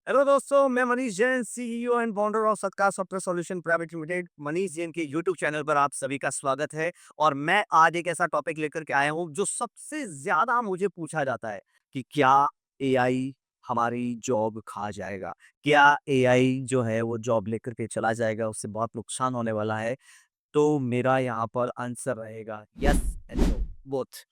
Hello दोस्तों, मैं Manish Jain, CEO and founder of Satkar software solution private limited. Manish Jain के यूट्यूब चैनल पर आप सभी का स्वागत है। और मैं आज एक ऐसा टॉपिक लेकर के आया हूँ जो सबसे ज्यादा मुझे पूछा जाता है कि क्या एआई हमारी जॉब खा जाएगा? क्या एआई जो है वो जॉब लेकर के चला जाएगा? उससे बहुत नुकसान होने वाला है। तो मेरा यहाँ पर आंसर रहेगा यस एंड नो, बोथ।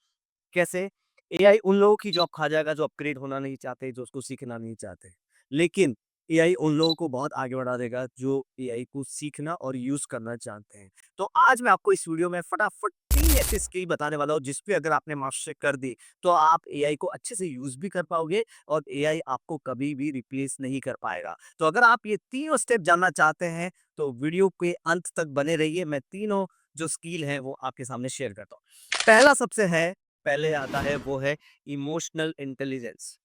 कैसे? एआई उन लोगों की जॉब खा जाएगा जो अपग्रेड होना नहीं चाहते, जो उसको सीखना नहीं चाहते। लेकिन एआई उन लोगों को बहुत आगे बढ़ा देगा जो एआई को सीखना और यूज़ करना जानते हैं। तो आज मैं आपको इस वीडियो में फटाफट 3 ऐसी स्किल बताने वाला हूँ जिस पे अगर आपने मास्टरी कर दी, तो आप एआई को अच्छे से यूज़ भी कर पाओगे और एआई आपको कभी भी रिप्लेस नहीं कर पाएगा। तो अगर आप ये तीनों स्टेप जानना चाहते हैं, तो वीडियो के अंत तक बने रहिए। मैं तीनों जो स्किल हैं वो आपके सामने शेयर करता हूँ। पहला सबसे है पहले आता है वो है इमोशनल इंटेलिजेंस।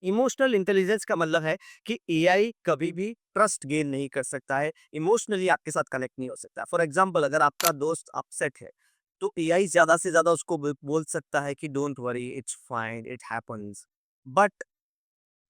इमोशनल इंटेलिजेंस का मतलब है कि एआई कभी भी ट्रस्ट गेन नहीं कर सकता है, इमोशनली आपके साथ कनेक्ट नहीं हो सकता। फॉर एग्जांपल, अगर आपका दोस्त अपसेट है, तो एआई ज्यादा से ज्यादा उसको बोल सकता है कि don't worry, it's fine, it happens. But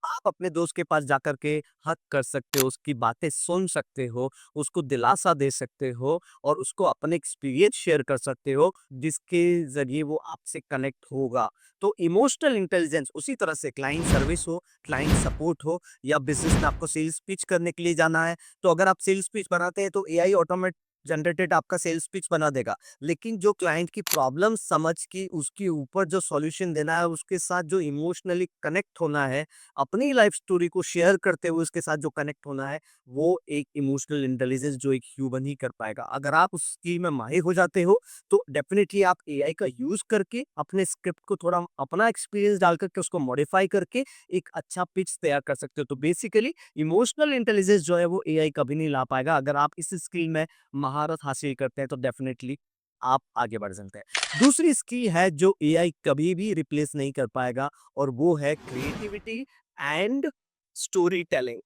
आप अपने दोस्त के पास जाकर के हक कर सकते हो, उसकी बातें सुन सकते हो, उसको दिलासा दे सकते हो और उसको अपने एक्सपीरियंस शेयर कर सकते हो, जिसके ज़रिए वो आपसे कनेक्ट होगा। तो इमोशनल इंटेलिजेंस उसी तरह से क्लाइंट सर्विस हो, क्लाइंट सपोर्ट हो या बिज़नेस में आपको सेल्स पिच करने के लिए जाना है, तो अगर आप सेल्स पिच बनाते हैं तो एआई ऑटोमेट जनरेटेड आपका सेल्स पिच बना देगा। लेकिन जो क्लाइंट की प्रॉब्लम समझ के उसके ऊपर जो सॉल्यूशन देना है, उसके साथ जो इमोशनली कनेक्ट होना है, अपनी लाइफ स्टोरी को शेयर करते हुए उसके साथ जो कनेक्ट होना है, वो एक इमोशनल इंटेलिजेंस जो एक ह्यूमन ही कर पाएगा। अगर आप उस स्किल में माहिर हो जाते हो, तो डेफिनेटली आप एआई का यूज करके अपने स्क्रिप्ट को थोड़ा अपना एक्सपीरियंस डाल करके उसको मॉडिफाई करके एक अच्छा पिच तैयार कर सकते हो। तो बेसिकली इमोशनल इंटेलिजेंस जो है वो एआई कभी नहीं ला पाएगा। अगर आप इस स्किल में महारत हासिल करते हैं, तो डेफिनेटली आप आगे बढ़ सकते हैं। दूसरी स्किल है जो एआई कभी भी रिप्लेस नहीं कर पाएगा, और वो है creativity and story telling.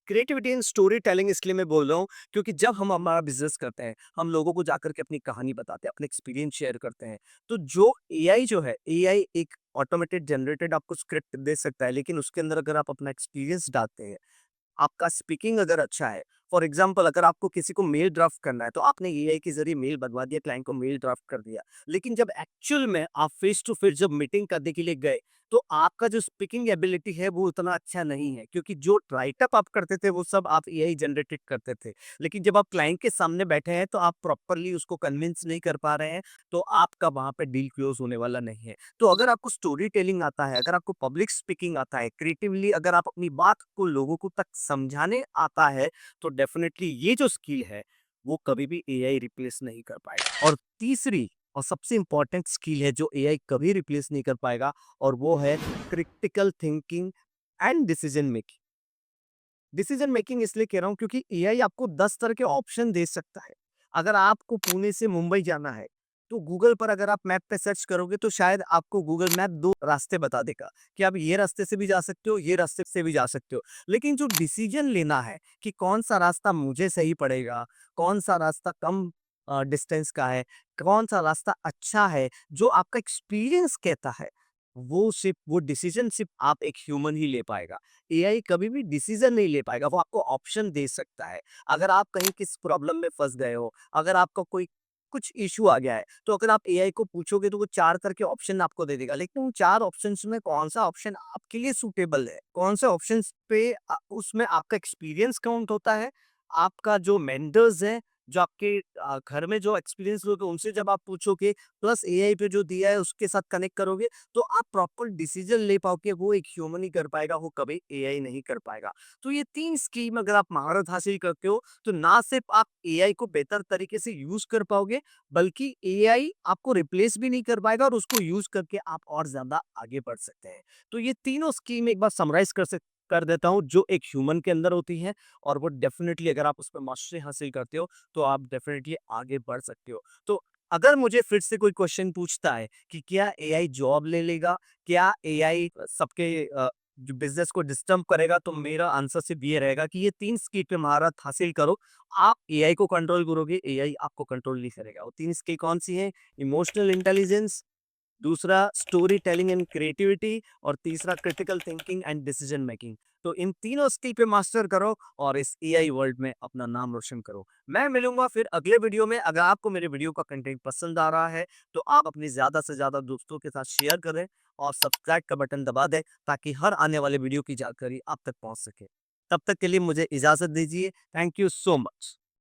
Creativity and story telling इसलिए मैं बोल रहा हूँ क्योंकि जब हम हमारा बिजनेस करते हैं, हम लोगों को जाकर के अपनी कहानी बताते हैं, अपने एक्सपीरियंस शेयर करते हैं। तो जो एआई जो है, एआई एक ऑटोमेटेड जनरेटेड आपको स्क्रिप्ट दे सकता है, लेकिन उसके अंदर अगर आप अपना एक्सपीरियंस डालते हैं, आपका स्पीकिंग अगर अच्छा है, फॉर एग्जाम्पल अगर आपको किसी को मेल ड्राफ्ट करना है, तो आपने एआई के जरिए मेल बनवा दिया, क्लाइंट को मेल ड्राफ्ट कर दिया। लेकिन जब एक्चुअल में आप फेस टू फेस जब मीटिंग करने के लिए गए, तो आपका जो स्पीकिंग एबिलिटी है वो उतना अच्छा नहीं है, क्योंकि जो राइटअप आप करते थे वो सब आप एआई जनरेटेड करते थे। लेकिन जब आप क्लाइंट के सामने बैठे हैं, तो आप प्रॉपरली उसको कन्विंस नहीं कर पा रहे हैं, तो आपका वहां पे डील क्लोज होने वाला नहीं है। तो अगर आपको स्टोरी टेलिंग आता है, अगर आपको पब्लिक स्पीकिंग आता है, क्रिएटिवली अगर आप अपनी बात को लोगों को तक समझाने आता है, तो डेफिनेटली ये जो स्किल है वो कभी भी एआई रिप्लेस नहीं कर पाएगा। और तीसरी और सबसे इंपॉर्टेंट स्किल है जो एआई कभी रिप्लेस नहीं कर पाएगा, और वो है critical thinking and decision making. Decision making इसलिए कह रहा हूं क्योंकि एआई आपको 10 तरह के ऑप्शन दे सकता है। अगर आपको पुणे से मुंबई जाना है, तो गूगल पर अगर आप मैप पे सर्च करोगे, तो शायद आपको गूगल मैप 2 रास्ते बता देगा कि आप ये रास्ते से भी जा सकते हो, ये रास्ते से भी जा सकते हो। लेकिन जो डिसीजन लेना है कि कौन सा रास्ता मुझे सही पड़ेगा, कौन सा रास्ता कम डिस्टेंस का है, कौन सा रास्ता अच्छा है, जो आपका एक्सपीरियंस कहता है, वो डिसीजन सिर्फ आप एक ह्यूमन ही ले पाएगा। एआई कभी भी डिसीजन नहीं ले पाएगा, वो आपको ऑप्शन दे सकता है। अगर आप कहीं किस प्रॉब्लम में फँस गए हो, अगर आपका कोई कुछ इश्यू आ गया है, तो अगर आप एआई को पूछोगे तो वो 4 तरह के ऑप्शन आपको दे देगा। लेकिन उन 4 ऑप्शंस में कौन-सा ऑप्शन आपके लिए सूटेबल है, कौन से ऑप्शंस पे उसमें आपका एक्सपीरियंस काउंट होता है, आपका जो मेंटर्स हैं, जो आपके घर में जो एक्सपीरियंस लोग हैं, उनसे जब आप पूछोगे, प्लस एआई पे जो दिया है उसके साथ कनेक्ट करोगे, तो आप प्रॉपर डिसीजन ले पाओगे। वो एक ह्यूमन ही कर पाएगा, वो कभी एआई नहीं कर पाएगा। तो ये 3 स्कीम अगर आप महारत हासिल करते हो, तो ना सिर्फ आप एआई को बेहतर तरीके से यूज़ कर पाओगे, बल्कि एआई आपको रिप्लेस भी नहीं कर पाएगा और उसको यूज़ करके आप और ज़्यादा आगे बढ़ सकते हैं। तो ये तीनों स्कीम एक बार समराइज़ कर देता हूँ, जो एक ह्यूमन के अंदर होती हैं, और वो डेफ़िनिटली अगर आप उसपे मास्टरी हासिल करते हो, तो आप डेफ़िनिटली आगे बढ़ सकते हो। तो अगर मुझे फिर से कोई क्वेश्चन पूछता है कि क्या एआई जॉब ले लेगा? क्या एआई सबके जो बिज़नेस को डिस्टर्ब करेगा? तो मेरा आंसर सिर्फ ये रहेगा कि ये 3 स्किल पे महारत हासिल करो। आप एआई को कंट्रोल करोगे, एआई आपको कंट्रोल नहीं करेगा। वो 3 स्किल कौन-सी हैं? इमोशनल इंटेलिजेंस, दूसरा स्टोरी टेलिंग एंड क्रिएटिविटी, और तीसरा critical thinking and decision making. तो इन तीनों स्किल पे मास्टर करो और इस एआई वर्ल्ड में अपना नाम रोशन करो। मैं मिलूँगा फिर अगले वीडियो में। अगर आपको मेरे वीडियो का कंटेंट पसंद आ रहा है, तो आप अपने ज़्यादा से ज़्यादा दोस्तों के साथ शेयर करें और सब्सक्राइब का बटन दबा दें, ताकि हर आने वाले वीडियो की जानकारी आप तक पहुँच सके। तब तक के लिए मुझे इजाज़त दीजिए। Thank you so much.